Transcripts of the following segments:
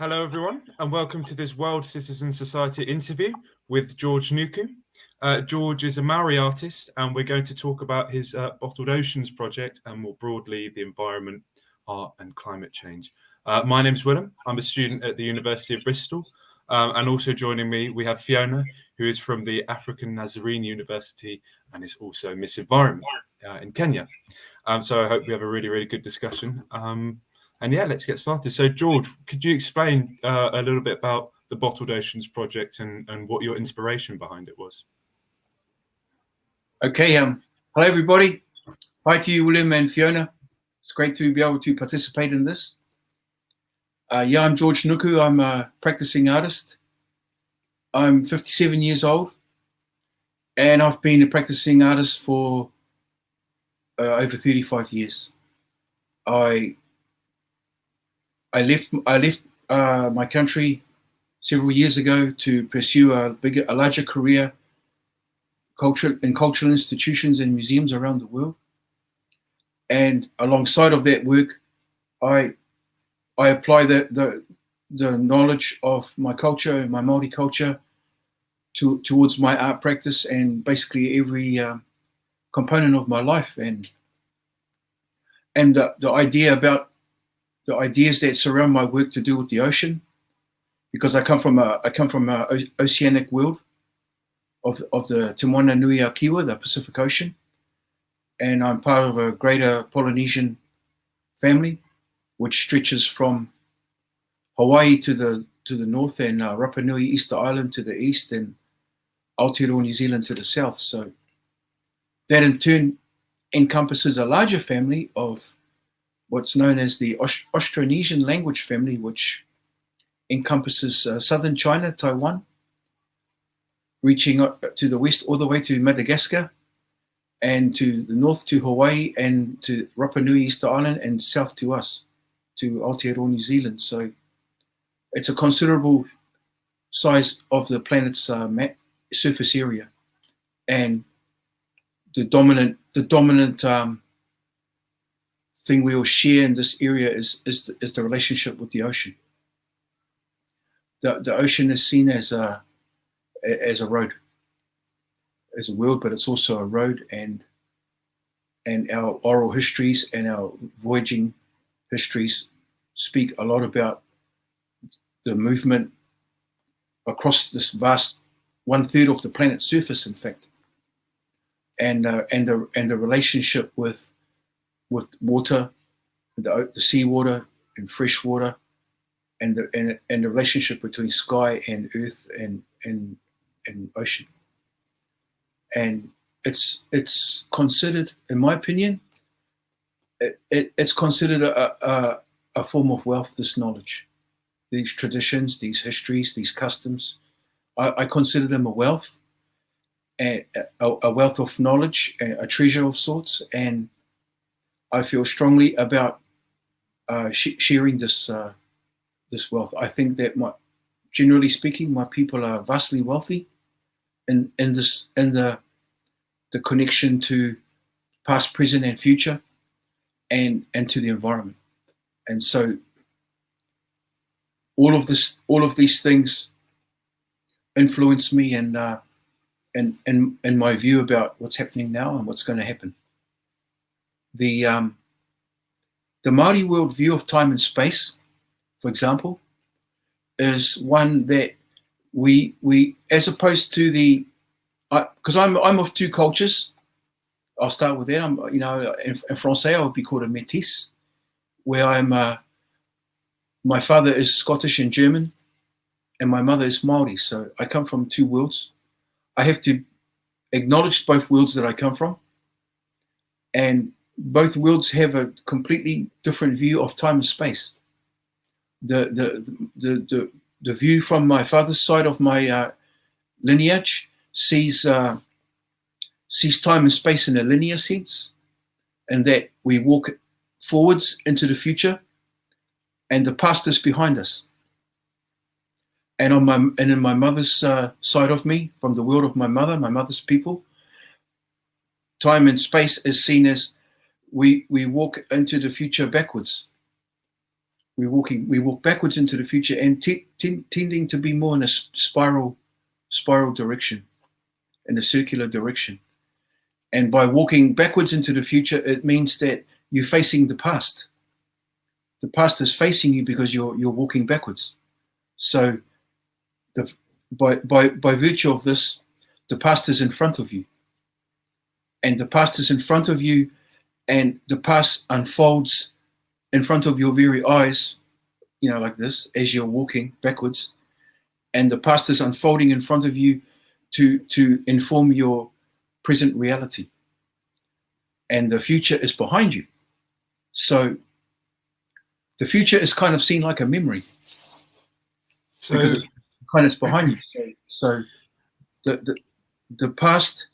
Hello, everyone, and welcome to this World Citizen Society interview with George Nuku. George is a Maori artist, and we're going to talk about his Bottled Oceans project and more broadly the environment, art and climate change. My name's Willem. I'm a student at the University of Bristol, and also joining me we have Fiona, who is from the African Nazarene University and is also Miss Environment in Kenya. So I hope we have a really good discussion. And yeah, let's get started. So, George, could you explain a little bit about the Bottled Oceans project and what your inspiration behind it was? Okay. Hello, everybody. Hi to you, William and Fiona. It's great to be able to participate in this. I'm George Nuku. I'm a practicing artist. I'm 57 years old, and I've been a practicing artist for over 35 years. I left my country several years ago to pursue a larger career in cultural institutions and museums around the world. And alongside of that work, I apply the knowledge of my culture, my Maori culture, towards my art practice and basically every component of my life. And the ideas that surround my work to do with the ocean, because I come from a oceanic world of the Te Moana Nui a Kiwa, the Pacific Ocean, and I'm part of a greater Polynesian family, which stretches from Hawaii to the north and Rapa Nui Easter Island to the east and Aotearoa New Zealand to the south. So that in turn encompasses a larger family of what's known as the Austronesian language family, which encompasses southern China, Taiwan, reaching up to the west all the way to Madagascar, and to the north to Hawaii, and to Rapa Nui Easter Island, and south to us, to Aotearoa New Zealand. So it's a considerable size of the planet's surface area, and the dominant thing we all share in this area is the relationship with the ocean. The ocean is seen as a road, as a world, but it's also a road, and our oral histories and our voyaging histories speak a lot about the movement across this vast 1/3 of the planet's surface, in fact, and the relationship with water, the seawater and fresh water, and the relationship between sky and earth and ocean. And it's considered, in my opinion, it's considered a form of wealth, this knowledge, these traditions, these histories, these customs. I consider them a wealth, and a wealth of knowledge, a treasure of sorts, and I feel strongly about sharing this wealth. I think that generally speaking, my people are vastly wealthy in the connection to past, present, and future, and to the environment. And so all of these things influence me and my view about what's happening now and what's going to happen. The Maori worldview of time and space, for example, is one that we as opposed to because I'm of two cultures. I'll start with that. In Francais I would be called a métis, where my father is Scottish and German, and my mother is Maori. So I come from two worlds. I have to acknowledge both worlds that I come from, and both worlds have a completely different view of time and space. The view from my father's side of my lineage sees time and space in a linear sense, and that we walk forwards into the future, and the past is behind us. And in my mother's side of me, from the world of my mother's people, time and space is seen as we walk into the future backwards. we walk backwards into the future and tending to be more in a spiral direction, in a circular direction. And by walking backwards into the future, it means that you're facing the past. The past is facing you because you're walking backwards. So by virtue of this, the past is in front of you. And the past is in front of you, and the past unfolds in front of your very eyes, like this, as you're walking backwards. And the past is unfolding in front of you to inform your present reality. And the future is behind you. So the future is kind of seen like a memory. So because it's kind of behind you. So the past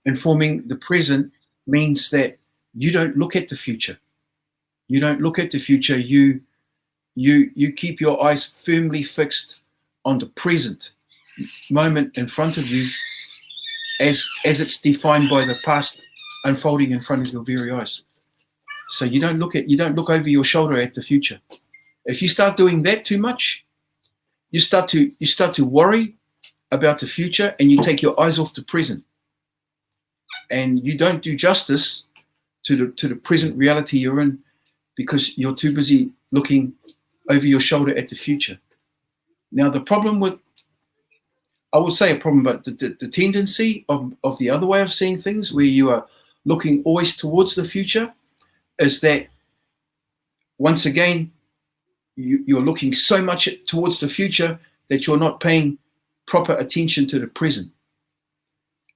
informing the present means that you don't look at the future. You don't look at the future. You keep your eyes firmly fixed on the present moment in front of you, as it's defined by the past unfolding in front of your very eyes. So you don't look over your shoulder at the future. If you start doing that too much, you start to worry about the future, and you take your eyes off the present, and you don't do justice to the present reality you're in, because you're too busy looking over your shoulder at the future. Now, the problem with, I would say a problem, but the tendency of the other way of seeing things, where you are looking always towards the future, is that once again, you're looking so much towards the future that you're not paying proper attention to the present.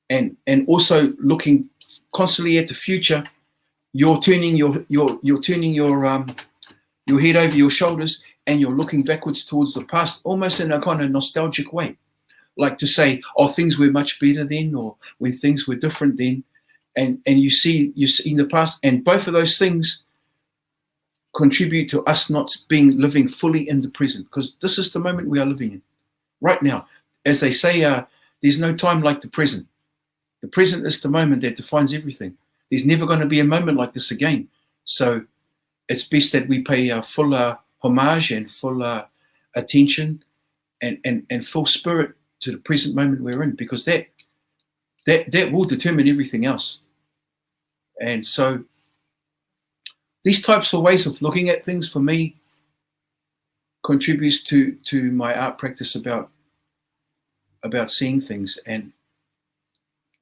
And also looking constantly at the future, you're turning your head over your shoulders, and you're looking backwards towards the past, almost in a kind of nostalgic way, like to say, oh, things were much better then, or when things were different then, and you see in the past, and both of those things contribute to us not living fully in the present, because this is the moment we are living in right now. As they say, there's no time like the present. The present is the moment that defines everything. There's never going to be a moment like this again. So it's best that we pay full homage and full attention and full spirit to the present moment we're in, because that will determine everything else. And so these types of ways of looking at things, for me, contributes to my art practice about seeing things. And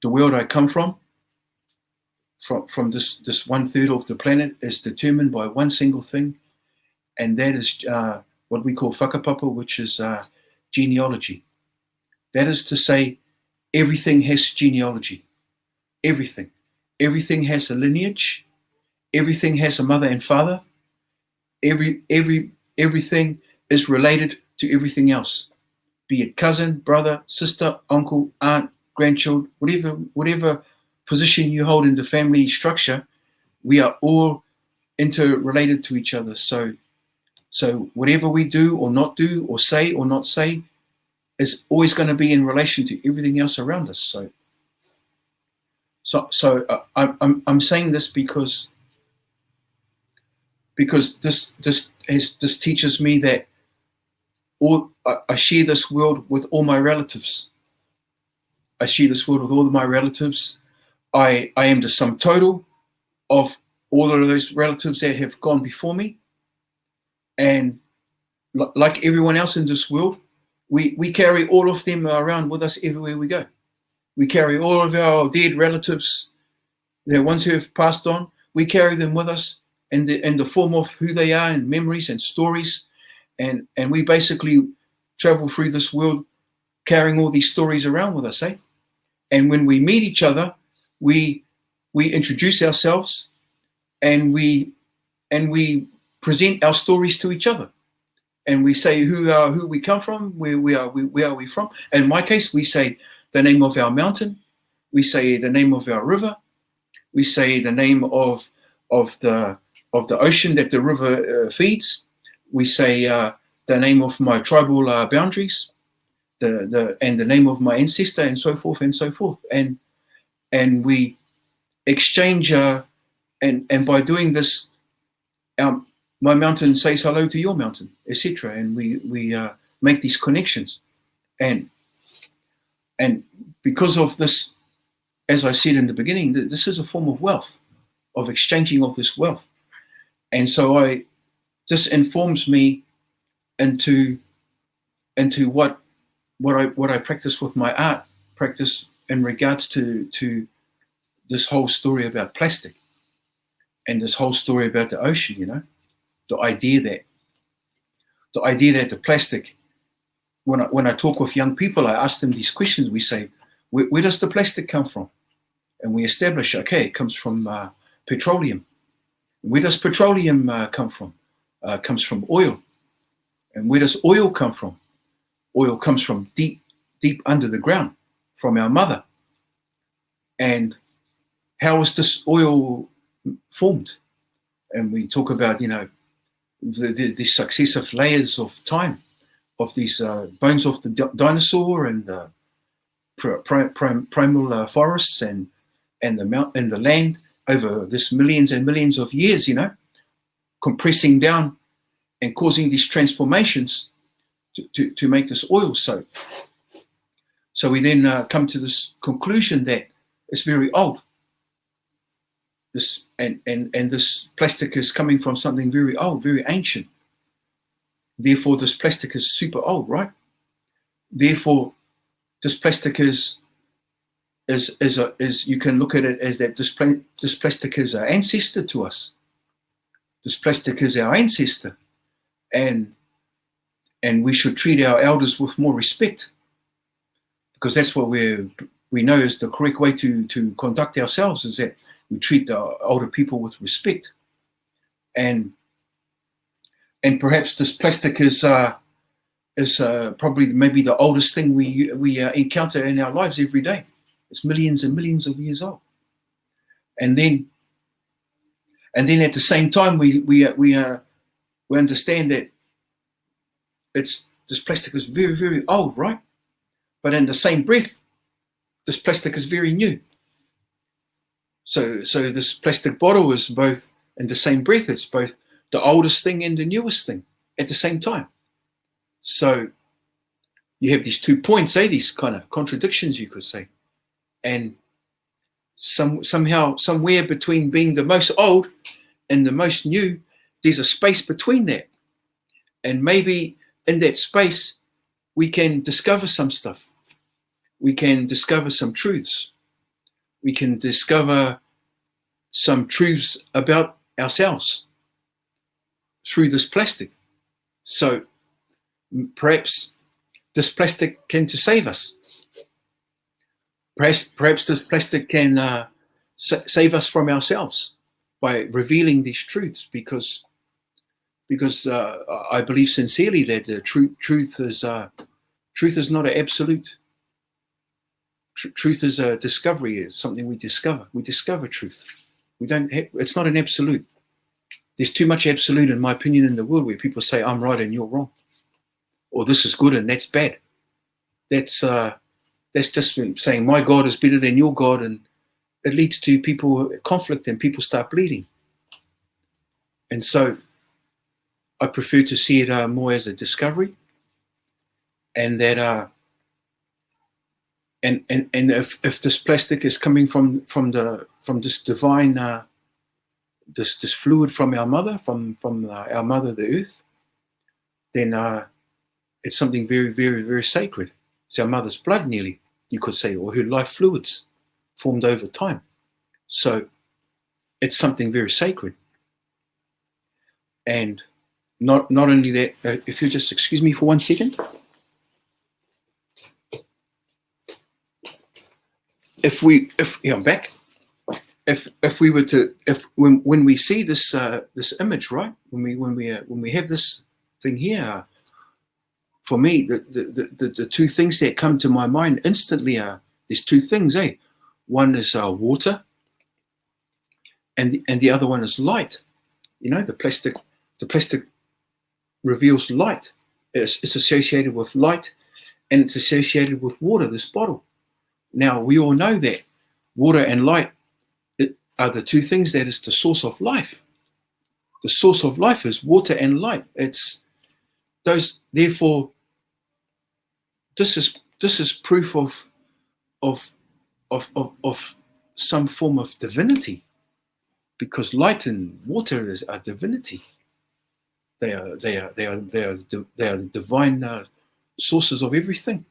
the world I come from this 1/3 of the planet, is determined by one single thing, and that is what we call Whakapapa, which is genealogy. That is to say, everything has genealogy. Everything has a lineage. Everything has a mother and father. Everything is related to everything else, be it cousin, brother, sister, uncle, aunt, grandchild, whatever position you hold in the family structure. We are all interrelated to each other. So whatever we do or not do, or say or not say, is always going to be in relation to everything else around us. So I'm saying this because this teaches me that I share this world with all my relatives. I share this world with all of my relatives. I am the sum total of all of those relatives that have gone before me. And like everyone else in this world, we carry all of them around with us everywhere we go. We carry all of our dead relatives, the ones who have passed on, we carry them with us in the form of who they are, and memories and stories. And we basically travel through this world carrying all these stories around with us, eh? And when we meet each other, we introduce ourselves, and we present our stories to each other, and we say who we come from, where are we from. In my case, we say the name of our mountain, we say the name of our river, we say the name of the ocean that the river feeds, we say the name of my tribal boundaries, and the name of my ancestor, and so forth and so forth. And we exchange, and by doing this, my mountain says hello to your mountain, etc. And we make these connections. And because of this, as I said in the beginning, this is a form of wealth, of exchanging of this wealth. And so this informs me into what I practice with my art practice in regards to this whole story about plastic and this whole story about the ocean, the idea that the plastic, when I talk with young people, I ask them these questions. We say, where does the plastic come from? And we establish, okay, it comes from petroleum. Where does petroleum come from? It comes from oil. And where does oil come from? Oil comes from deep under the ground, from our mother. And how is this oil formed? And we talk about, the successive layers of time of these bones of the dinosaur and the primal forests and the land over this millions and millions of years, compressing down and causing these transformations to make this oil soap. So we then come to this conclusion that it's very old. This and this plastic is coming from something very old, very ancient. Therefore, this plastic is super old, right? Therefore, this plastic is you can look at it as that this plastic is our ancestor to us. This plastic is our ancestor, and we should treat our elders with more respect, because that's what we know is the correct way to conduct ourselves, is that we treat the older people with respect. And perhaps this plastic is probably maybe the oldest thing we encounter in our lives every day. It's millions and millions of years old. And then at the same time we understand that this plastic is very, very old, right? But in the same breath, this plastic is very new. So this plastic bottle is both, in the same breath, it's both the oldest thing and the newest thing at the same time. So you have these 2 points, these kind of contradictions, you could say. And somehow, somewhere between being the most old and the most new, there's a space between that. And maybe in that space, we can discover some stuff. We can discover some truths. We can discover some truths about ourselves through this plastic. So perhaps this plastic can save us. Perhaps this plastic can save us from ourselves by revealing these truths, because I believe sincerely that the truth is not an absolute. Truth is a discovery. It's something we discover. We discover truth. It's not an absolute. There's too much absolute, in my opinion, in the world, where people say I'm right and you're wrong, or this is good and that's bad. That's just saying my God is better than your God, and it leads to conflict, and people start bleeding. And so I prefer to see it more as a discovery, and that and if this plastic is coming from this divine this fluid from our mother, from our mother the earth, then it's something very, very, very sacred. It's our mother's blood, nearly, you could say, or her life fluids formed over time. So it's something very sacred. And not only that, if you just excuse me for 1 second. I'm back. If we were to, when we see this image, right? When we have this thing here, for me, the 2 things that come to my mind instantly are, there's 2 things, One is water, and the other one is light. The plastic reveals light. It's associated with light, and it's associated with water, this bottle. Now, we all know that water and light are the 2 things that is the source of life. The source of life is water and light. It's those. Therefore, this is proof of some form of divinity, because light and water are divinity. They are the divine sources of everything.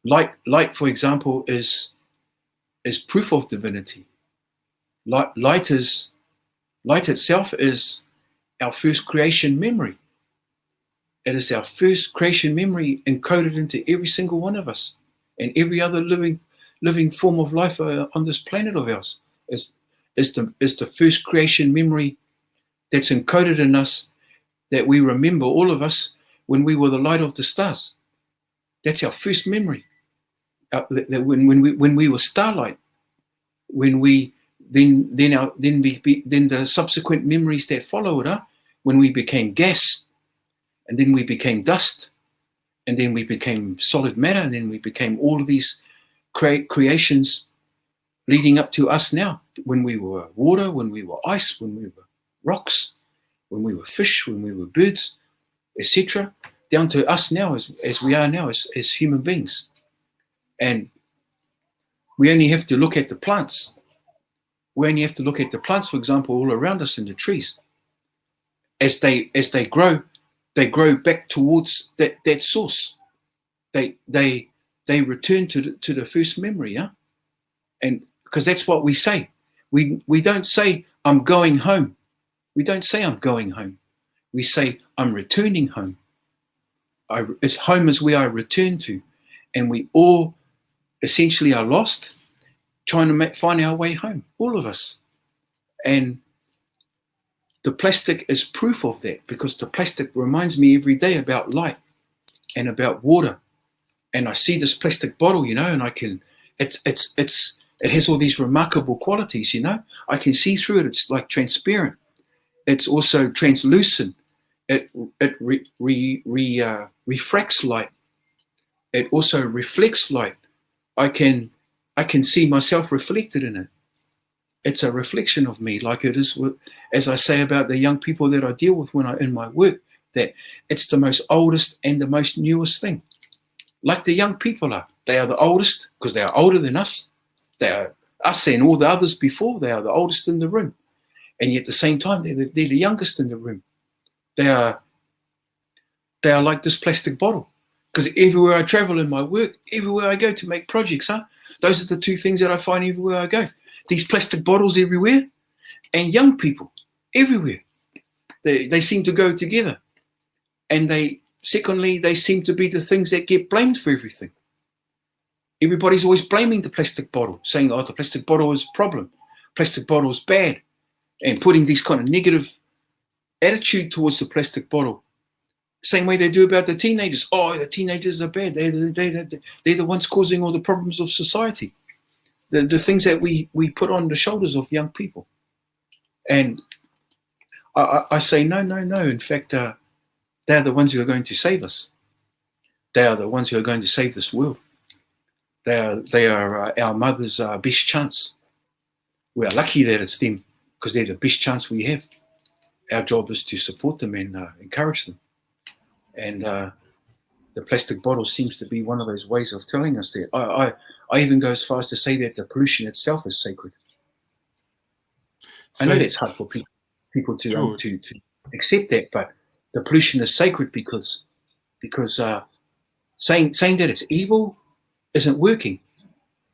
Light, for example, is proof of divinity. Light itself is our first creation memory. It is our first creation memory encoded into every single one of us, and every other living form of life on this planet of ours is the first creation memory that's encoded in us, that we remember, all of us, when we were the light of the stars. That's our first memory. When we were starlight, when we then the subsequent memories that followed are when we became gas, and then we became dust, and then we became solid matter, and then we became all of these creations leading up to us now, when we were water, when we were ice, when we were rocks, when we were fish, when we were birds, etc., down to us now as we are now as human beings. And we only have to look at the plants. We only have to look at the plants, for example, all around us in the trees. As they grow back towards that source. They return to the first memory, yeah? And because that's what we say. We don't say, I'm going home. We don't say I'm going home. We say, I'm returning home. It's home is where I return to. And we all essentially are lost, trying to find our way home, all of us. And the plastic is proof of that, because the plastic reminds me every day about light and about water. And I see this plastic bottle, and I can, it has all these remarkable qualities, I can see through it. It's like transparent. It's also translucent. It refracts light. It also reflects light. I can see myself reflected in it. It's a reflection of me, like it is, as I say about the young people that I deal with in my work, that it's the most oldest and the most newest thing. Like the young people are. They are the oldest because they are older than us. They are us and all the others before. They are the oldest in the room. And yet at the same time, they're the youngest in the room. They are like this plastic bottle. Because everywhere I travel in my work, everywhere I go to make projects, those are the two things that I find everywhere I go. These plastic bottles everywhere, and young people everywhere. They seem to go together. And they seem to be the things that get blamed for everything. Everybody's always blaming the plastic bottle, saying, the plastic bottle is a problem. Plastic bottle is bad. And putting this kind of negative attitude towards the plastic bottle. Same way they do about the teenagers. The teenagers are bad. They're the ones causing all the problems of society. The things that we put on the shoulders of young people. And I say, no. In fact, they're the ones who are going to save us. They are the ones who are going to save this world. They are our mother's best chance. We are lucky that it's them, because they're the best chance we have. Our job is to support them and encourage them. And the plastic bottle seems to be one of those ways of telling us that. I even go as far as to say that the pollution itself is sacred. I know that's hard for people to accept that, but the pollution is sacred because saying that it's evil isn't working.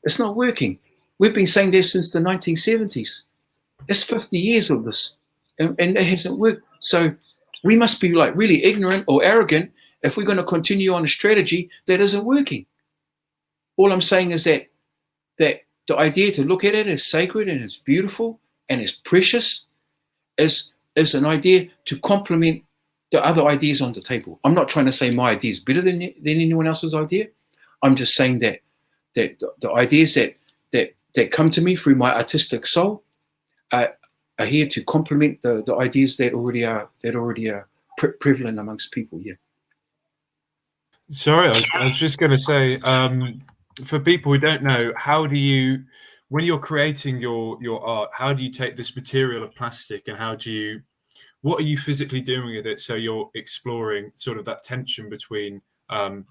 It's not working. We've been saying this since the 1970s. It's 50 years of this, and it hasn't worked. So we must be like really ignorant or arrogant if we're going to continue on a strategy that isn't working. All I'm saying is that the idea to look at it as sacred and it's beautiful and it's precious is an idea to complement the other ideas on the table. I'm not trying to say my idea is better than anyone else's idea. I'm just saying that the ideas that come to me through my artistic soul are here to complement the ideas that already are prevalent amongst people. Yeah. Sorry, I was just going to say, for people who don't know, how do you, when you're creating your art, how do you take this material of plastic and how do you what are you physically doing with it? So you're exploring sort of that tension between, whether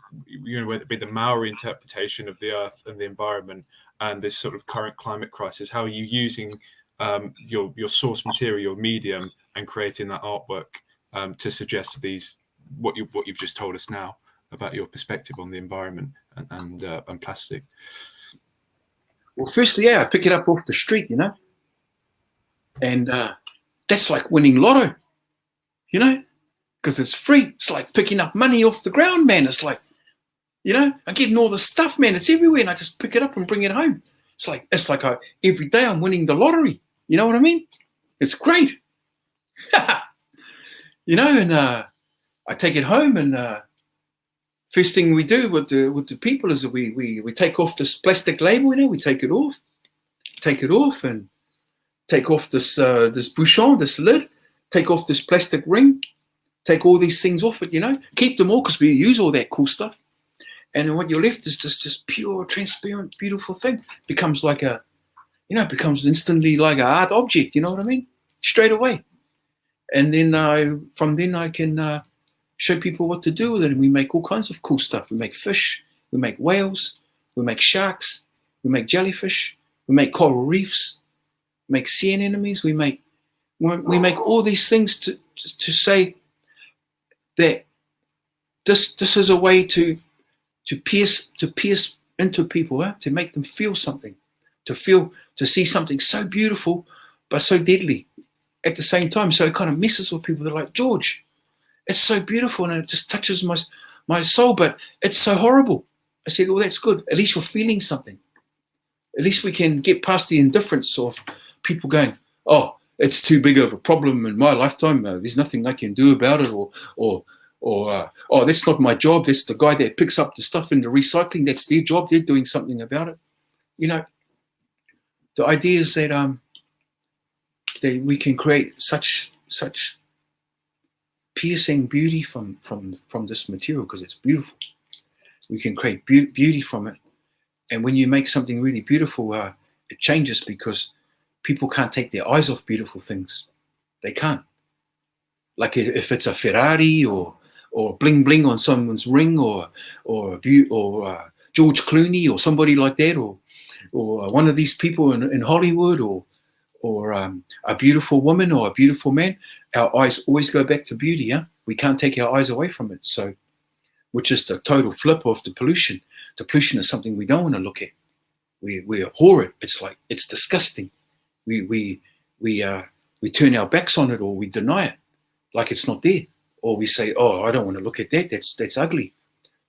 it be the Maori interpretation of the earth and the environment and this sort of current climate crisis. How are you using your source material, your medium, and creating that artwork to suggest what you've just told us now about your perspective on the environment and plastic? Well, firstly, I pick it up off the street, and that's like winning lotto, because it's free. It's like picking up money off the ground, man. It's like, I'm getting all the stuff, man. It's everywhere, and I just pick it up and bring it home. It's like every day I'm winning the lottery. You know what I mean? It's great, And I take it home, and first thing we do with the people is we take off this plastic label, we take it off, and take off this bouchon, this lid, take off this plastic ring, take all these things off it, keep them all because we use all that cool stuff. And then what you're left is just this pure, transparent, beautiful thing. Becomes like becomes instantly like an art object, you know what I mean? Straight away. And then from then I can show people what to do with it. And we make all kinds of cool stuff. We make fish, we make whales, we make sharks, we make jellyfish, we make coral reefs, we make sea anemones, we make all these things to say that this is a way to pierce into people, to make them feel something, to see something so beautiful but so deadly at the same time. So it kind of messes with people. They're like, George, it's so beautiful and it just touches my soul, but it's so horrible. I said, well, that's good. At least you're feeling something. At least we can get past the indifference of people going, oh, it's too big of a problem in my lifetime. There's nothing I can do about it, or oh, that's not my job. That's the guy that picks up the stuff in the recycling. That's their job. They're doing something about it. The idea is that we can create such piercing beauty from this material because it's beautiful. We can create beauty from it, and when you make something really beautiful, it changes because people can't take their eyes off beautiful things. They can't. Like if it's a Ferrari or bling bling on someone's ring, or George Clooney or somebody like that, or one of these people in Hollywood, or a beautiful woman or a beautiful man, our eyes always go back to beauty. We can't take our eyes away from it. So, which is the total flip of the pollution. The pollution is something we don't want to look at. We abhor it. It's disgusting. We turn our backs on it, or we deny it, like it's not there, or we say, oh, I don't want to look at that. That's ugly.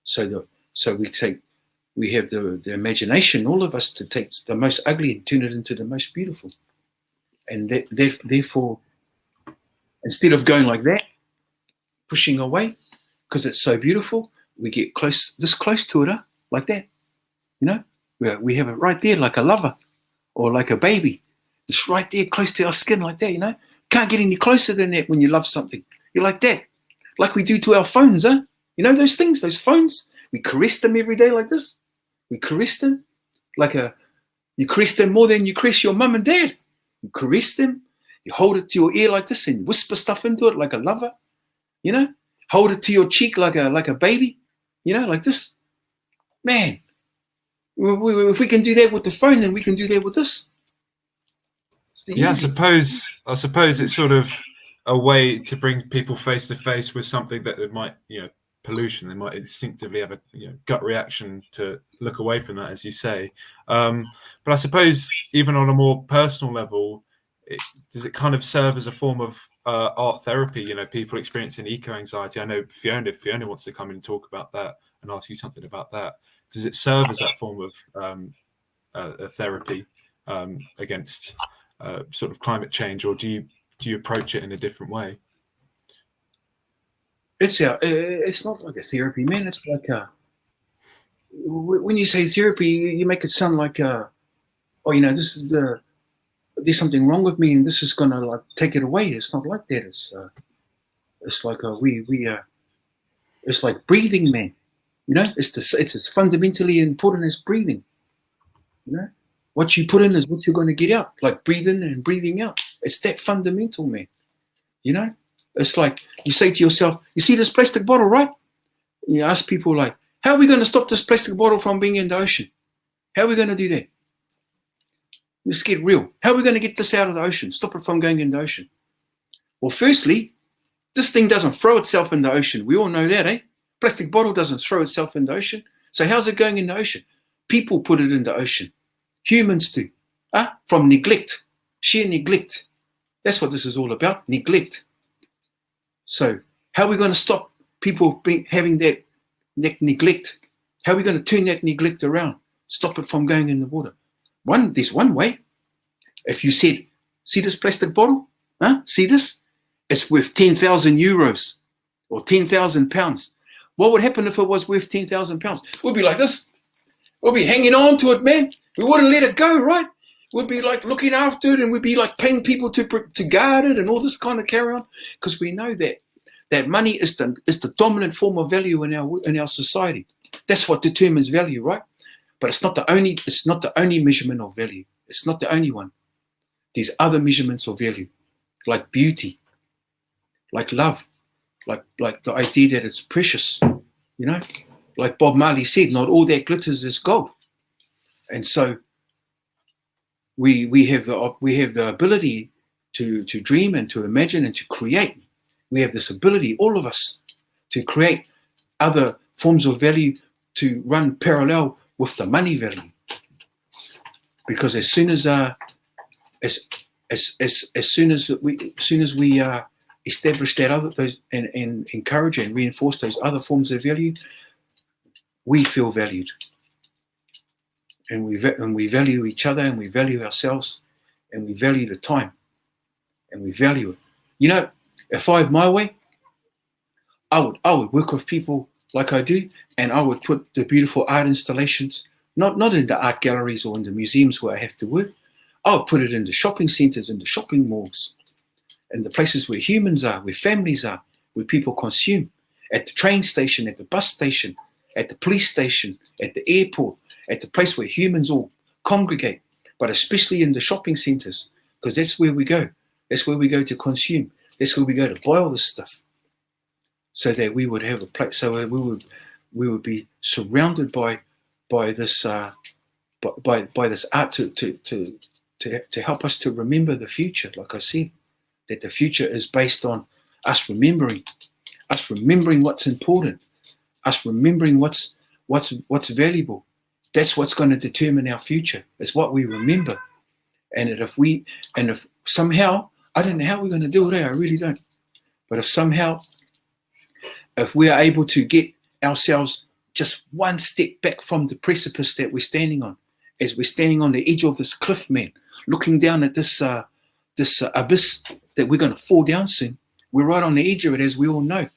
So we have the imagination, all of us, to take the most ugly and turn it into the most beautiful. And therefore, instead of going like that, pushing away, because it's so beautiful, we get this close to it, like that. We have it right there, like a lover or like a baby. It's right there, close to our skin, like that. Can't get any closer than that when you love something. You're like that, like we do to our phones, those things, those phones. We caress them every day like this. We caress them you caress them more than you caress your mum and dad. You caress them. You hold it to your ear like this and whisper stuff into it like a lover. Hold it to your cheek like a baby. Like this. Man, if we can do that with the phone, then we can do that with this. Yeah, I suppose it's sort of a way to bring people face to face with something that they might, pollution. They might instinctively have a gut reaction to look away from that, as you say. But I suppose even on a more personal level, does it kind of serve as a form of art therapy? People experiencing eco-anxiety. I know Fiona wants to come in and talk about that and ask you something about that. Does it serve as that form of a therapy against sort of climate change, or do you approach it in a different way? It's not like a therapy, man. It's like when you say therapy, you make it sound like this is there's something wrong with me and this is gonna take it away. It's not like that. It's like it's like breathing, man. It's as fundamentally important as breathing. What you put in is what you're going to get out, like breathing and breathing out. It's that fundamental, man. It's like you say to yourself, you see this plastic bottle, right? You ask people like, how are we going to stop this plastic bottle from being in the ocean? How are we going to do that? Let's get real. How are we going to get this out of the ocean? Stop it from going in the ocean? Well, firstly, this thing doesn't throw itself in the ocean. We all know that, eh? Plastic bottle doesn't throw itself in the ocean. So how's it going in the ocean? People put it in the ocean. Humans do. From neglect, sheer neglect. That's what this is all about, neglect. So how are we going to stop people having that neglect? How are we going to turn that neglect around? Stop it from going in the water? There's one way. If you said, see this plastic bottle? See this? It's worth 10,000 euros or 10,000 pounds. What would happen if it was worth 10,000 pounds? We'd be like this. We'd be hanging on to it, man. We wouldn't let it go, right? We'd be like looking after it, and we'd be like paying people to guard it and all this kind of carry on, because we know that money is the dominant form of value in our society. That's what determines value, right? But it's not the only measurement of value. It's not the only one. There's other measurements of value, like beauty, like love, like the idea that it's precious, you know? Like Bob Marley said, not all that glitters is gold. And so we have the ability to dream and to imagine and to create. We have this ability, all of us, to create other forms of value to run parallel with the money value. Because as soon as we establish those and encourage and reinforce those other forms of value, we feel valued, and we value each other, and we value ourselves, and we value the time, and we value it. You know, if I had my way, I would work with people like I do, and I would put the beautiful art installations not in the art galleries or in the museums where I have to work. I would put it in the shopping centres, in the shopping malls, and the places where humans are, where families are, where people consume, at the train station, at the bus station, at the police station, at the airport, at the place where humans all congregate, but especially in the shopping centres, because that's where we go. That's where we go to consume. That's where we go to buy all this stuff, so that we would have a place. So we would be surrounded by this by this art to help us to remember the future. Like I said, that the future is based on us remembering what's important, us remembering what's valuable. That's what's going to determine our future. It's what we remember. And if somehow, I don't know how we're going to do it, I really don't. But if we are able to get ourselves just one step back from the precipice that we're standing on, as we're standing on the edge of this cliff, man, looking down at this abyss that we're going to fall down soon. We're right on the edge of it, as we all know.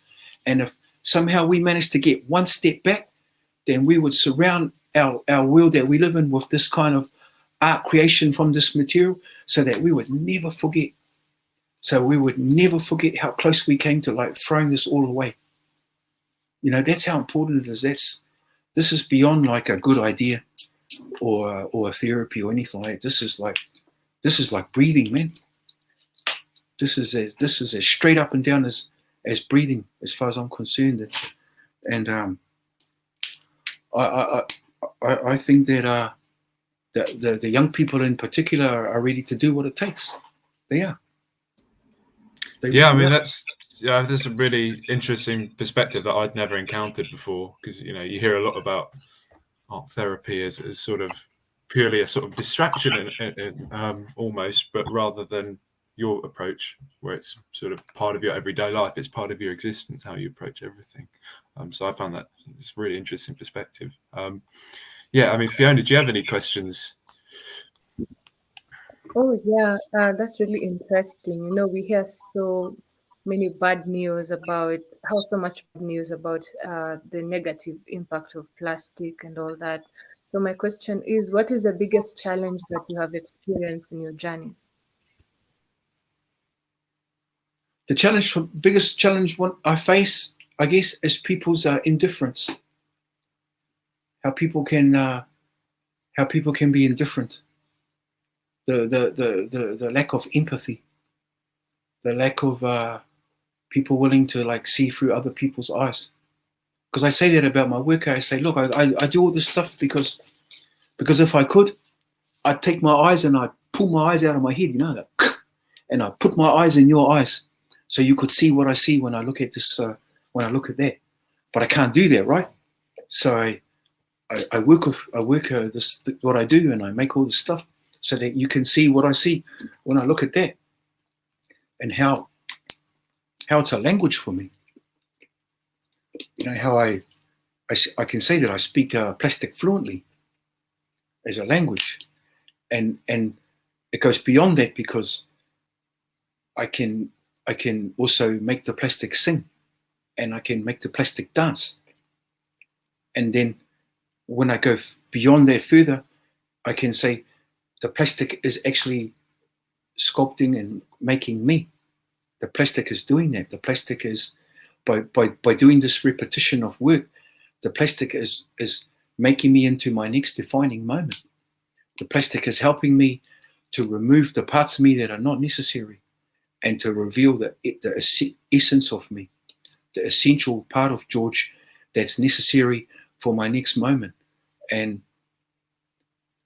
And if somehow we manage to get one step back, then we would surround our world that we live in with this kind of art creation from this material, so that we would never forget. So we would never forget how close we came to like throwing this all away. You know, that's how important it is. This is beyond like a good idea or a therapy or anything like that. This is like breathing, man. This is as straight up and down as breathing, as far as I'm concerned. And I think that the young people in particular are ready to do what it takes. They are. I mean, that's a really interesting perspective that I'd never encountered before, because you hear a lot about art therapy as sort of purely a sort of distraction almost, but rather than your approach, where it's sort of part of your everyday life, it's part of your existence, how you approach everything. So I found that it's a really interesting perspective. I mean, Fiona, do you have any questions? Oh yeah, that's really interesting. We hear so many bad news about the negative impact of plastic and all that. So my question is, what is the biggest challenge that you have experienced in your journey? The biggest challenge what I face, I guess, is people's indifference. How people can be indifferent. The lack of empathy, the lack of people willing to like see through other people's eyes. Because I say that about my work. I say, look, I do all this stuff because if I could, I'd take my eyes and I'd pull my eyes out of my head, you know, like, and I put my eyes in your eyes so you could see what I see when I look at this, when I look at that. But I can't do that, right? So I work this what I do, and I make all this stuff so that you can see what I see when I look at that, and how it's a language for me. You know, how I can say that I speak plastic fluently as a language, and it goes beyond that, because I can also make the plastic sing, and I can make the plastic dance. And then when I go beyond that further, I can say the plastic is actually sculpting and making me. The plastic is doing that. The plastic is, by doing this repetition of work, the plastic is making me into my next defining moment. The plastic is helping me to remove the parts of me that are not necessary, and to reveal the essence of me, the essential part of George that's necessary for my next moment. And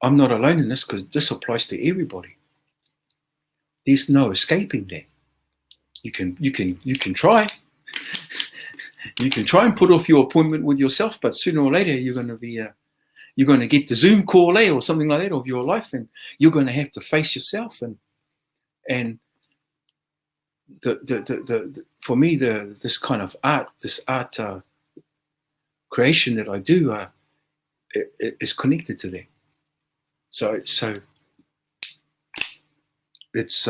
I'm not alone in this, because this applies to everybody. There's no escaping that. You can try. You can try and put off your appointment with yourself, but sooner or later you're going to get the Zoom call or something like that of your life, and you're going to have to face yourself. And the for me, this kind of art, creation that I do, is connected to that. So it's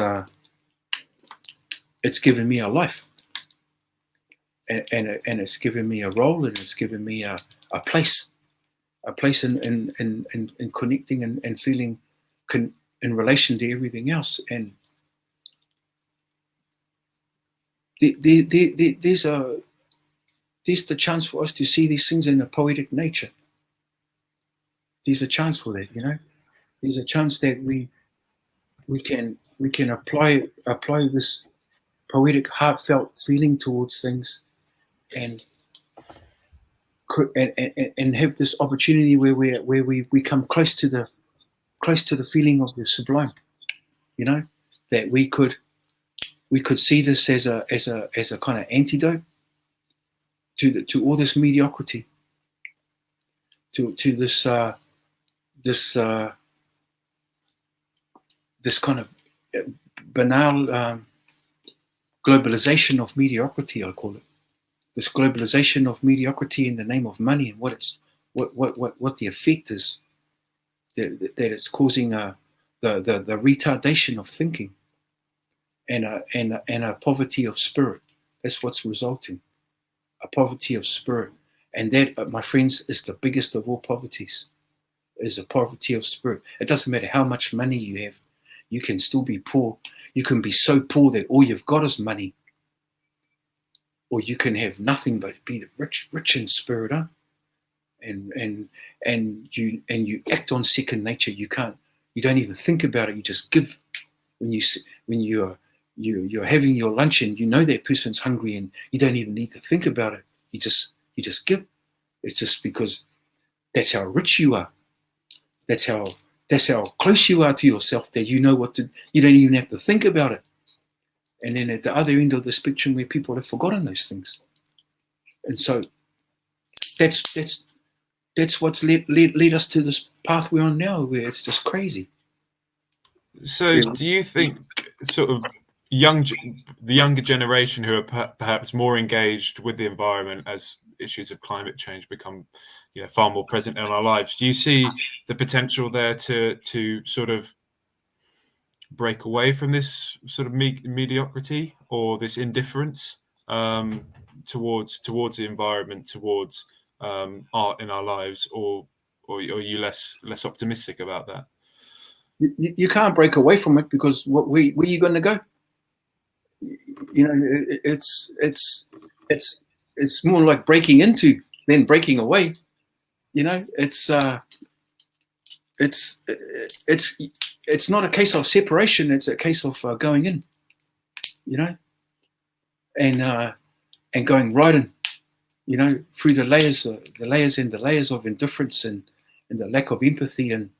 given me a life, and it's given me a role, and it's given me a place in connecting and feeling in relation to everything else. And there's the chance for us to see these things in a poetic nature. There's a chance for that, you know. There's a chance that we can apply this poetic, heartfelt feeling towards things, and have this opportunity where we come close to the feeling of the sublime. You know, that we could see this as a kind of antidote to all this mediocrity, to this kind of banal globalization of mediocrity, I call it. This globalization of mediocrity in the name of money, and what the effect is, that it's causing the retardation of thinking, and a poverty of spirit. That's what's resulting, a poverty of spirit. And that, my friends, is the biggest of all poverties, is a poverty of spirit. It doesn't matter how much money you have, you can still be poor. You can be so poor that all you've got is money. Or you can have nothing but be rich in spirit, huh? And you act on second nature. You don't even think about it. You just give. When you're having your lunch and you know that person's hungry, and you don't even need to think about it. You just give. It's just because that's how rich you are. That's how close you are to yourself, that you know what to. You don't even have to think about it. And then at the other end of the spectrum, where people have forgotten those things, and so that's what's led us to this path we're on now, where it's just crazy. So, do you think sort of the younger generation, who are perhaps more engaged with the environment as issues of climate change become, far more present in our lives, do you see the potential there to sort of break away from this sort of mediocrity, or this indifference towards the environment, towards art in our lives, or are you less optimistic about that? You can't break away from it, because where are you going to go? It's more like breaking into than breaking away. It's not a case of separation. It's a case of going in. and going right in, you know, through the layers and the layers of indifference and the lack of empathy and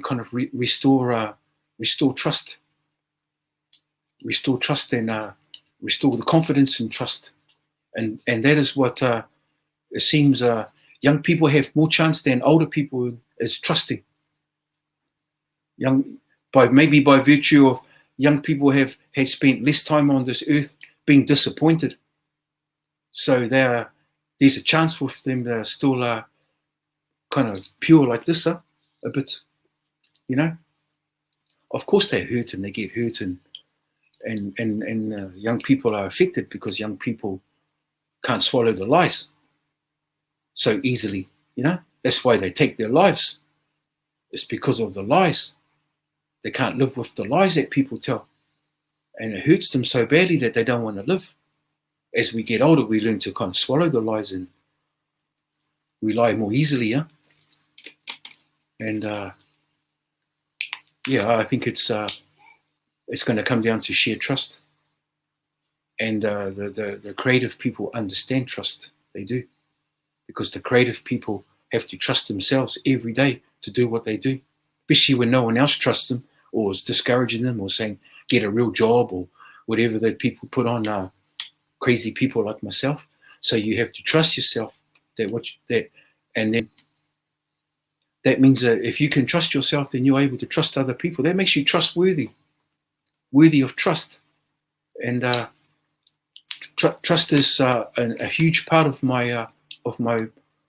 kind of restore trust, and restore the confidence and trust, and that is what it seems young people have more chance than older people is trusting. By virtue of young people have spent less time on this earth being disappointed, so there's a chance for them that are still kind of pure like this, a bit, you know. Of course they hurt and they get hurt, and young people are affected because young people can't swallow the lies so easily, you know. That's why they take their lives. It's because of the lies. They can't live with the lies that people tell, and it hurts them so badly that they don't want to live. As we get older, we learn to kind of swallow the lies and we lie more easily, yeah. And I think it's going to come down to shared trust, and the creative people understand trust. They do, because the creative people have to trust themselves every day to do what they do, especially when no one else trusts them or is discouraging them or saying get a real job or whatever that people put on crazy people like myself. So you have to trust yourself and then that means that if you can trust yourself, then you're able to trust other people. That makes you trustworthy, worthy of trust. And trust is a huge part of my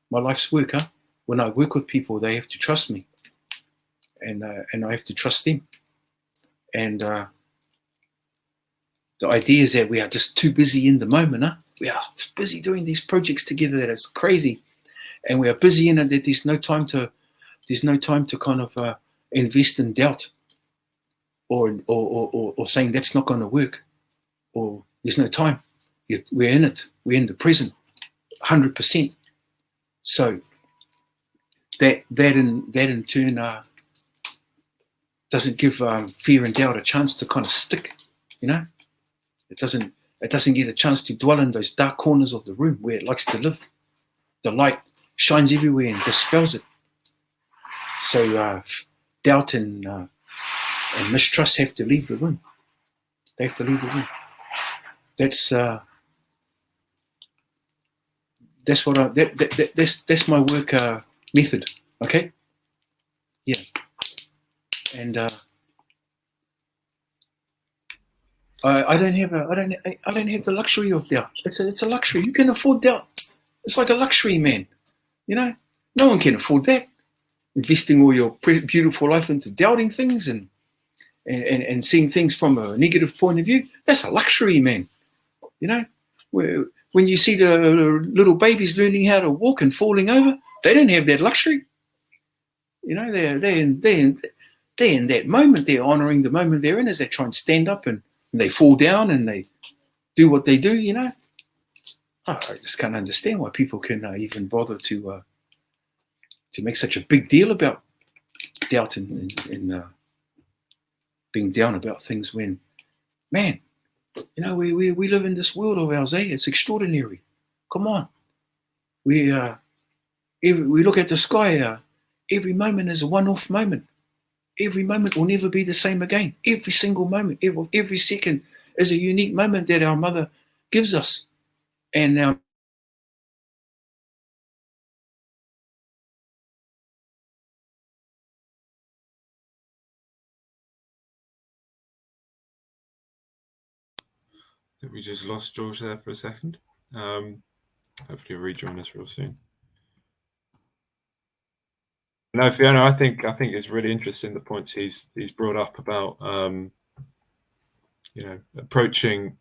life's work. When I work with people, they have to trust me, and I have to trust them. And the idea is that we are just too busy in the moment. We are busy doing these projects together that is crazy, and we are busy in it that there's no time to kind of invest in doubt or saying that's not going to work, or there's no time. We're in it. We're in the present, 100%. So that in turn doesn't give fear and doubt a chance to kind of stick. You know, it doesn't get a chance to dwell in those dark corners of the room where it likes to live. The light shines everywhere and dispels it. So doubt and mistrust have to leave the room. They have to leave the room. That's my work method. Okay. Yeah. And I don't have the luxury of doubt. It's a luxury. You can afford doubt. It's like a luxury, man. You know, no one can afford that. Investing all your beautiful life into doubting things and seeing things from a negative point of view, that's a luxury, man. You know, when you see the little babies learning how to walk and falling over, they don't have that luxury. You know, they're in that moment. They're honouring the moment they're in as they try and stand up and they fall down and they do what they do. You know, I just can't understand why people can even bother to make such a big deal about doubt and being down about things when, man, you know, we live in this world of ours, eh? It's extraordinary. Come on. We look at the sky, every moment is a one-off moment. Every moment will never be the same again. Every single moment, every second is a unique moment that our mother gives us. And our I think we just lost George there for a second. Hopefully he'll rejoin us real soon. No, Fiona, I think it's really interesting the points he's brought up about you know, approaching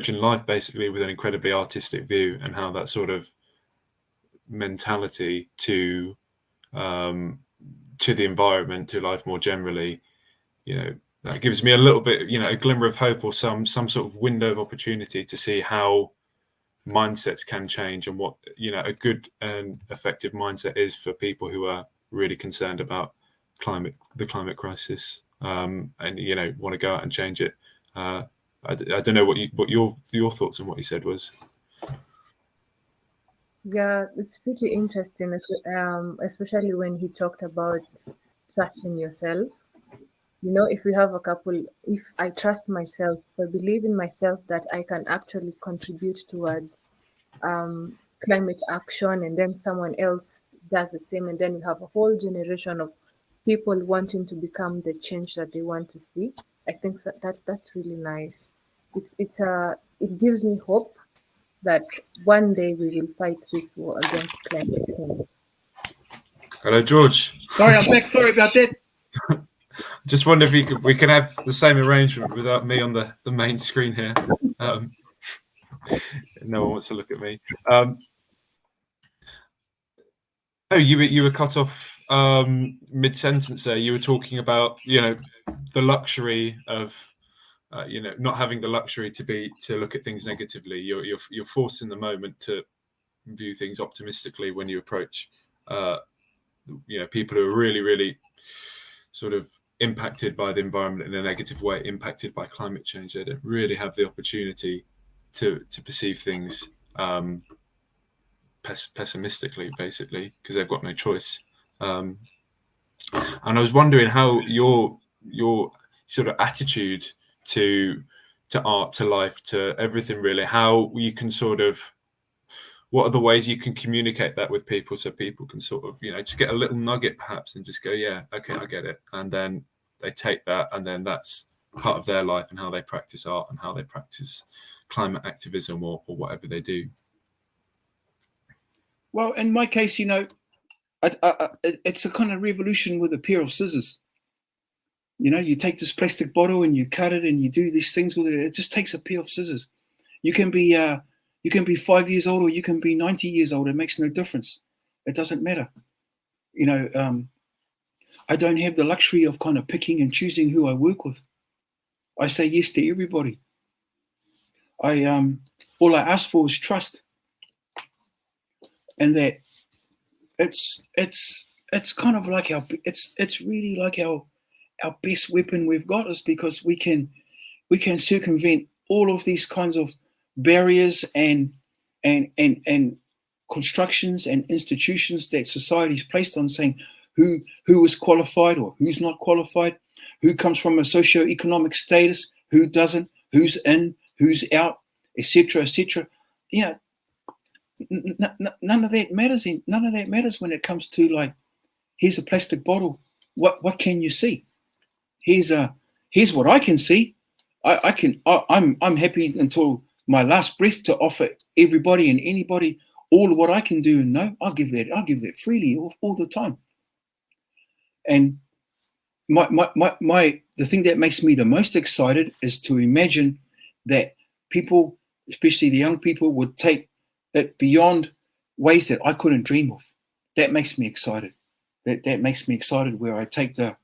life basically with an incredibly artistic view, and how that sort of mentality to the environment, to life more generally, you know, that gives me a little bit, you know, a glimmer of hope or some sort of window of opportunity to see how mindsets can change, and what, you know, a good and effective mindset is for people who are really concerned about the climate crisis. and want to go out and change it. I don't know what your thoughts on what you said was. Yeah, it's pretty interesting, especially when he talked about trusting yourself. If we have if I trust myself, if I believe in myself that I can actually contribute towards climate action, and then someone else does the same, and then we have a whole generation of people wanting to become the change that they want to see. I think that's really nice. It gives me hope that one day we will fight this war against climate change. Hello, George. Sorry, I'm back. Sorry about that. Just wonder if we can have the same arrangement without me on the main screen here. No one wants to look at me. No, you were cut off mid-sentence there. You were talking about the luxury of not having the luxury to look at things negatively. You're forced in the moment to view things optimistically when you approach people who are really, really sort of impacted by the environment in a negative way, impacted by climate change. They don't really have the opportunity to perceive things pessimistically, basically, because they've got no choice. And I was wondering how your sort of attitude to art, to life, to everything, really, how you can what are the ways you can communicate that with people, so people can sort of just get a little nugget perhaps and just go, yeah, okay, I get it, and then they take that, and then that's part of their life and how they practice art and how they practice climate activism or whatever they do. Well, in my case, it's a kind of revolution with a pair of scissors. You take this plastic bottle and you cut it and you do these things with it. It just takes a pair of scissors. You can be 5 years old or you can be 90 years old. It makes no difference. It doesn't matter. I don't have the luxury of kind of picking and choosing who I work with. I say yes to everybody. All I ask for is trust, and that it's kind of like it's really like our best weapon we've got, is because we can circumvent all of these kinds of barriers and constructions and institutions that society's placed on, saying who is qualified or who's not qualified, who comes from a socio-economic status, who doesn't, who's in, who's out, etc., etc. None of that matters. None of that matters when it comes to, like, here's a plastic bottle. What can you see? Here's what I can see. I'm happy until my last breath to offer everybody and anybody all of what I can do and know. I'll give that freely all the time. And the thing that makes me the most excited is to imagine that people, especially the young people, would take it beyond ways that I couldn't dream of. That makes me excited. That makes me excited where I take the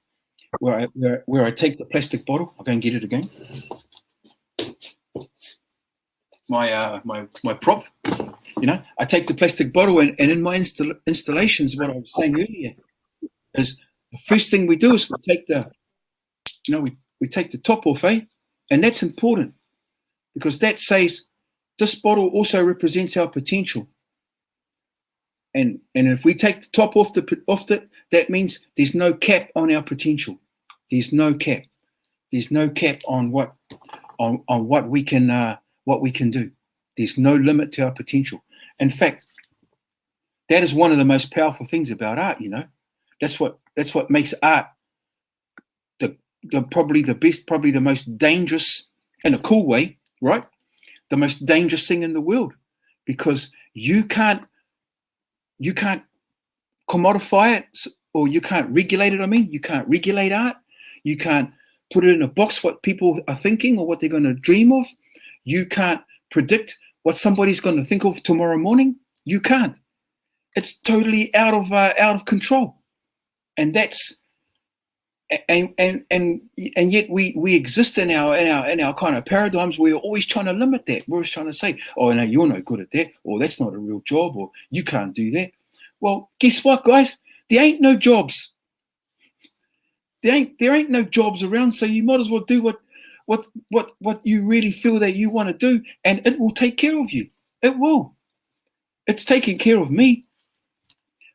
plastic bottle. I'll go and get it again. My prop. I take the plastic bottle and in my installations, what I was saying earlier is the first thing we do is we take the top off, and that's important because that says this bottle also represents our potential. And if we take the top off it, that means there's no cap on our potential. There's no cap. There's no cap on what we can do. There's no limit to our potential. In fact, that is one of the most powerful things about art. That's what makes art probably the best, probably the most dangerous, in a cool way, right? The most dangerous thing in the world, because you can't commodify it, or you can't regulate it. You can't regulate art. You can't put it in a box what people are thinking or what they're going to dream of. You can't predict what somebody's going to think of tomorrow morning. You can't. It's totally out of control, and that's and yet we exist in our kind of paradigms. We're always trying to limit that. We're always trying to say, oh no, you're no good at that, or that's not a real job, or you can't do that. Well, guess what, guys? There ain't no jobs. there ain't no jobs around, so you might as well do what you really feel that you want to do, and it will take care of you. It will. It's taking care of me.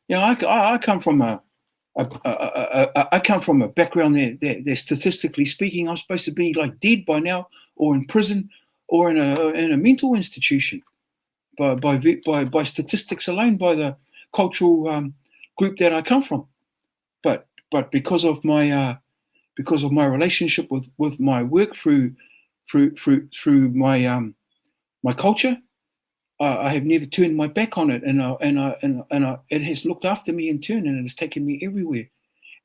You know, I come from I come from a background there. Statistically speaking, I'm supposed to be like dead by now, or in prison, or in a mental institution, by statistics alone, by the cultural group that I come from. But because of my relationship with my work through my my culture, I have never turned my back on it, and it has looked after me in turn, and it has taken me everywhere,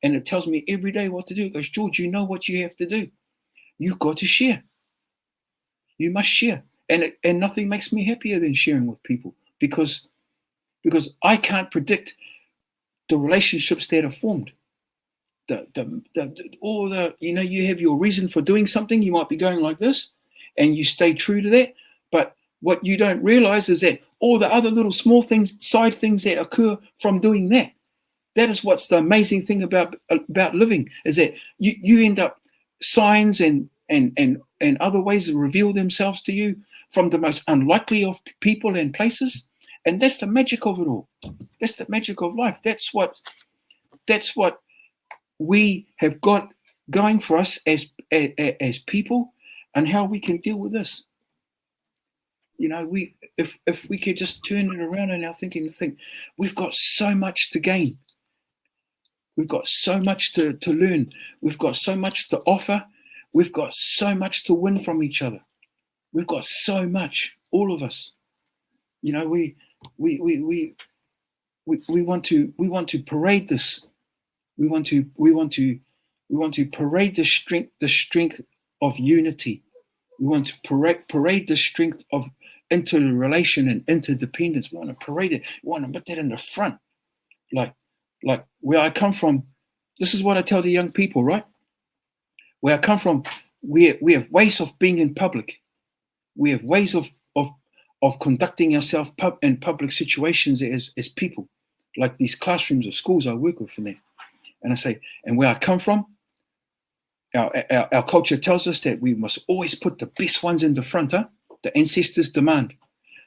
and it tells me every day what to do. It goes, George, you know what you have to do. You've got to share. You must share, and nothing makes me happier than sharing with people, because I can't predict the relationships that are formed. You have your reason for doing something. You might be going like this, and you stay true to that, but what you don't realize is that all the other little small things, side things that occur from doing that. That is what's the amazing thing about living, is that you end up signs and other ways that reveal themselves to you from the most unlikely of people and places. And that's the magic of it all. That's the magic of life. That's what we have got going for us as people, and how we can deal with this. You know, if we could just turn it around in our thinking and think, we've got so much to gain. We've got so much to learn. We've got so much to offer. We've got so much to win from each other. We've got so much, all of us. You know, we want to parade this. We want to parade the strength of unity. We want to parade the strength of interrelation and interdependence. We want to parade it. We want to put that in the front. Like where I come from, this is what I tell the young people, right? Where I come from, we have ways of being in public. We have ways of conducting ourselves in public situations as people, like these classrooms or schools I work with from there. And I say, and where I come from, our culture tells us that we must always put the best ones in the front. The ancestors demand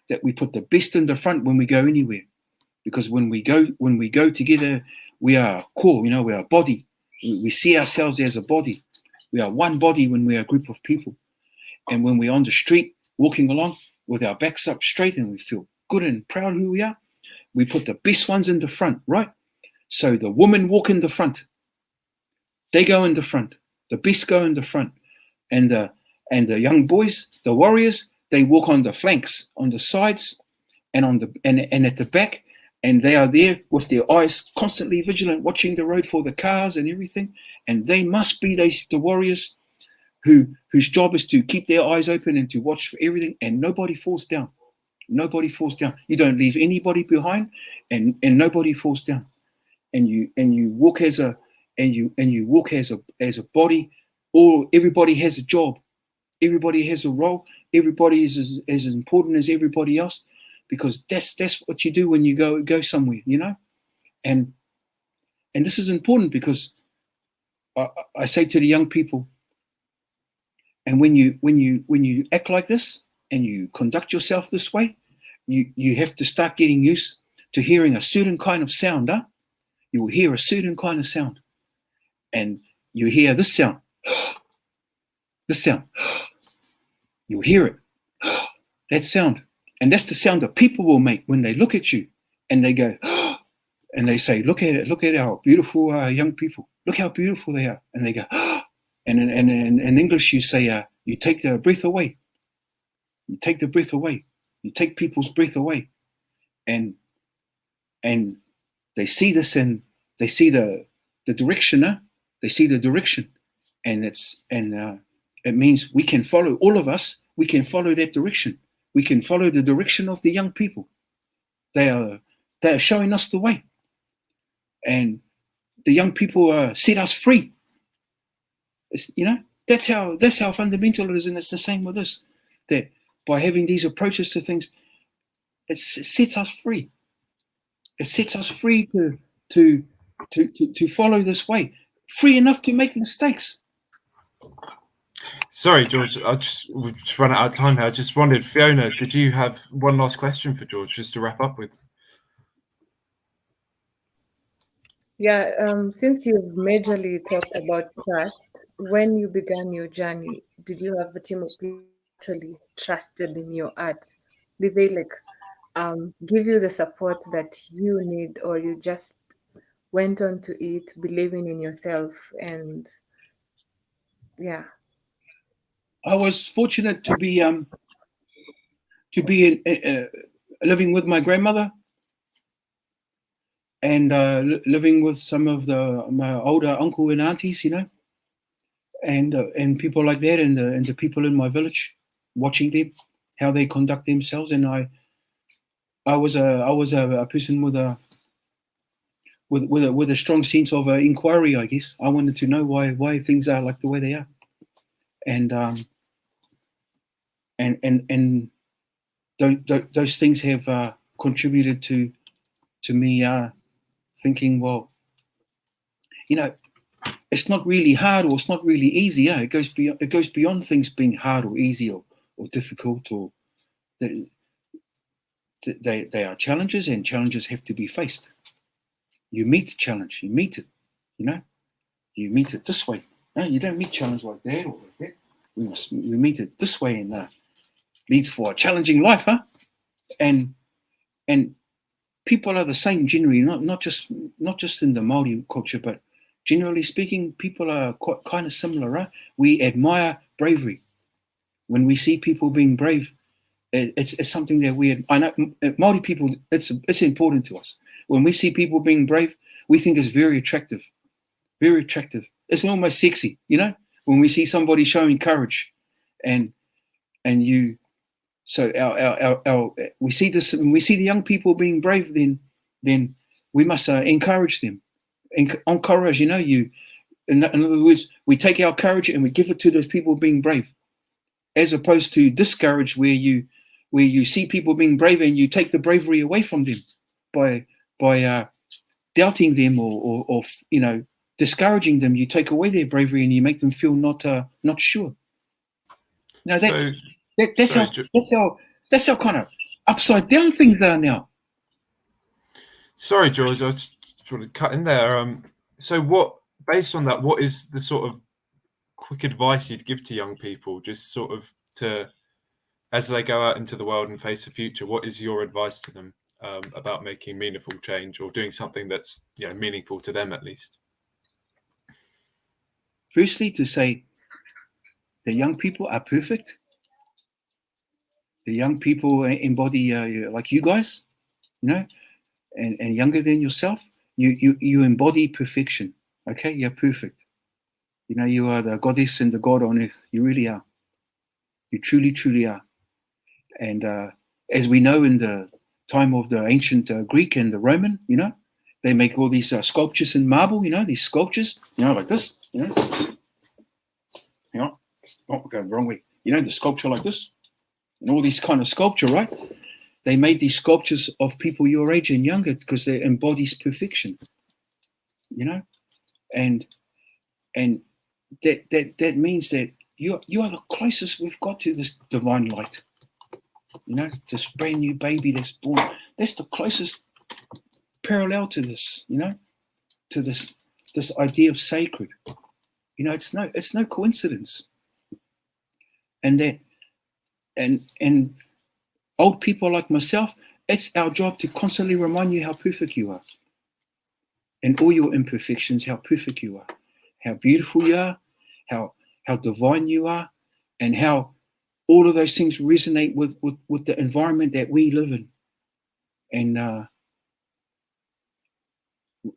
that we put the best in the front when we go anywhere, because when we go together, we are core. You know, we are a body. We see ourselves as a body. We are one body when we are a group of people. And when we're on the street walking along with our backs up straight and we feel good and proud who we are, we put the best ones in the front, right? So the women walk in the front. They go in the front. The best go in the front. And the young boys, the warriors, they walk on the flanks, on the sides, and at the back, and they are there with their eyes constantly vigilant, watching the road for the cars and everything. And they must be the warriors whose job is to keep their eyes open and to watch for everything, and nobody falls down. Nobody falls down. You don't leave anybody behind, and nobody falls down. And you walk as a body. Everybody has a job. Everybody has a role. Everybody is as important as everybody else, because that's what you do when you go somewhere, you know. And this is important, because I say to the young people, and when you act like this and you conduct yourself this way, you have to start getting used to hearing a certain kind of sound. You will hear a certain kind of sound, and you hear this sound, this sound. You'll hear it, that sound, and that's the sound that people will make when they look at you, and they go, and they say, "Look at it! Look at our beautiful young people. Look how beautiful they are!" And they go, and in English you say, "You take their breath away. You take the breath away. You take people's breath away," and they see this, and they see the direction. They see the direction, and it means we can follow, all of us. We can follow that direction. We can follow the direction of the young people. They are showing us the way, and the young people set us free. You know, that's how fundamental it is, and it's the same with us. That by having these approaches to things, it sets us free. It sets us free to follow this way. free enough to make mistakes. Sorry, George, we've just run out of time here. I just wondered, Fiona, did you have one last question for George, just to wrap up with? Yeah, since you've majorly talked about trust, when you began your journey, did you have a team of people who actually trusted in your art? Did they give you the support that you need, or you just went on to it believing in yourself? And yeah. I was fortunate to be living with my grandmother and living with some of my older uncle and aunties, and people like that, and the people in my village, watching them, how they conduct themselves. And I was a person with a strong sense of inquiry, I guess. I wanted to know why things are like the way they are, and those things have contributed to me thinking, well, it's not really hard, or it's not really easy. Yeah, it goes beyond things being hard or easy or difficult, or they are challenges, and challenges have to be faced. You meet challenge, you meet it, you meet it this way. No, you don't meet challenge like that or like that. We meet it this way, and leads for a challenging life, huh? And people are the same generally, not just in the Maori culture, but generally speaking, people are kind of similar, right? We admire bravery. When we see people being brave, it's something that I know Maori people, it's important to us. When we see people being brave, we think it's very attractive, very attractive. It's almost sexy, when we see somebody showing courage, and you. So we see this. When we see the young people being brave, then we must encourage them. Encourage, you. In other words, we take our courage and we give it to those people being brave, as opposed to discourage, where you see people being brave and you take the bravery away from them by doubting them or discouraging them. You take away their bravery and you make them feel not sure. That's how kind of upside down things are now. Sorry, George, I just want to cut in there. So based on that, what is the sort of quick advice you'd give to young people, just sort of as they go out into the world and face the future? What is your advice to them about making meaningful change, or doing something that's meaningful to them at least? Firstly, to say the young people are perfect. The young people embody like you guys, and younger than yourself. You embody perfection. Okay, you're perfect. You are the goddess and the god on earth. You really are. You truly, truly are. And as we know, in the time of the ancient Greek and the Roman, they make all these sculptures in marble. These sculptures, like this. Oh, we're going the wrong way. The sculpture like this. And all these kind of sculpture, right? They made these sculptures of people your age and younger because they embodies perfection, and that means that you are the closest we've got to this divine light. This brand new baby that's born. That's the closest parallel to this, to this idea of sacred. It's no coincidence, and old people like myself, it's our job to constantly remind you how perfect you are, and all your imperfections, how perfect you are, how beautiful you are, how divine you are, and how all of those things resonate with the environment that we live in,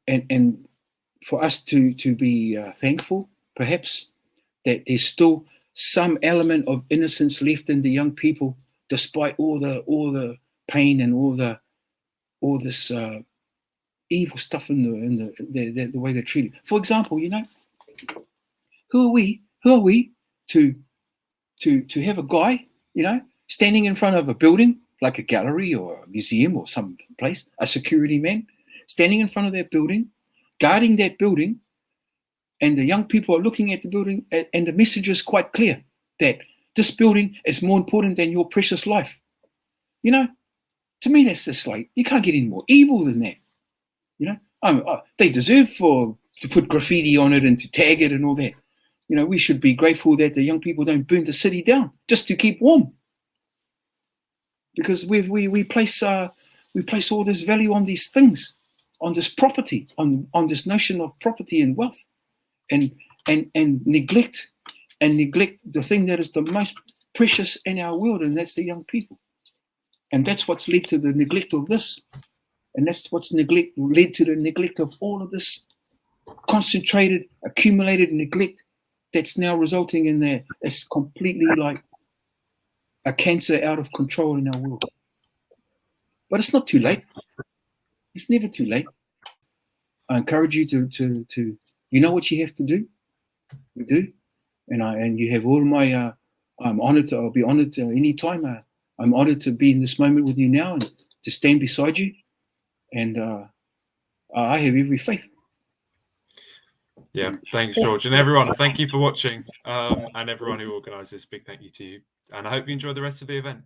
and for us to be thankful, perhaps, that there's still some element of innocence left in the young people, despite all the pain and all this evil stuff in the way they're treated. For example, who are we to have a guy, standing in front of a building like a gallery or a museum or some place, a security man standing in front of that building, guarding that building, and the young people are looking at the building, and the message is quite clear that this building is more important than your precious life. You know, to me, that's just like, you can't get any more evil than that. You know, they deserve to put graffiti on it and to tag it and all that. You know, we should be grateful that the young people don't burn the city down just to keep warm, because we place all this value on these things, on this property, on this notion of property and wealth, and neglect the thing that is the most precious in our world, and that's the young people. And that's what's led to the neglect of this, and that's what's led to the neglect of all of this concentrated, accumulated neglect that's now resulting in that it's completely like a cancer out of control in our world. But it's not too late. It's never too late. I encourage you to you know what you have to do. You do, and you have all my. I'm honored. I'll be honored any time. I'm honored to be in this moment with you now and to stand beside you. And I have every faith. Yeah, thanks, George. And everyone, thank you for watching. And everyone who organised this, big thank you to you. And I hope you enjoy the rest of the event.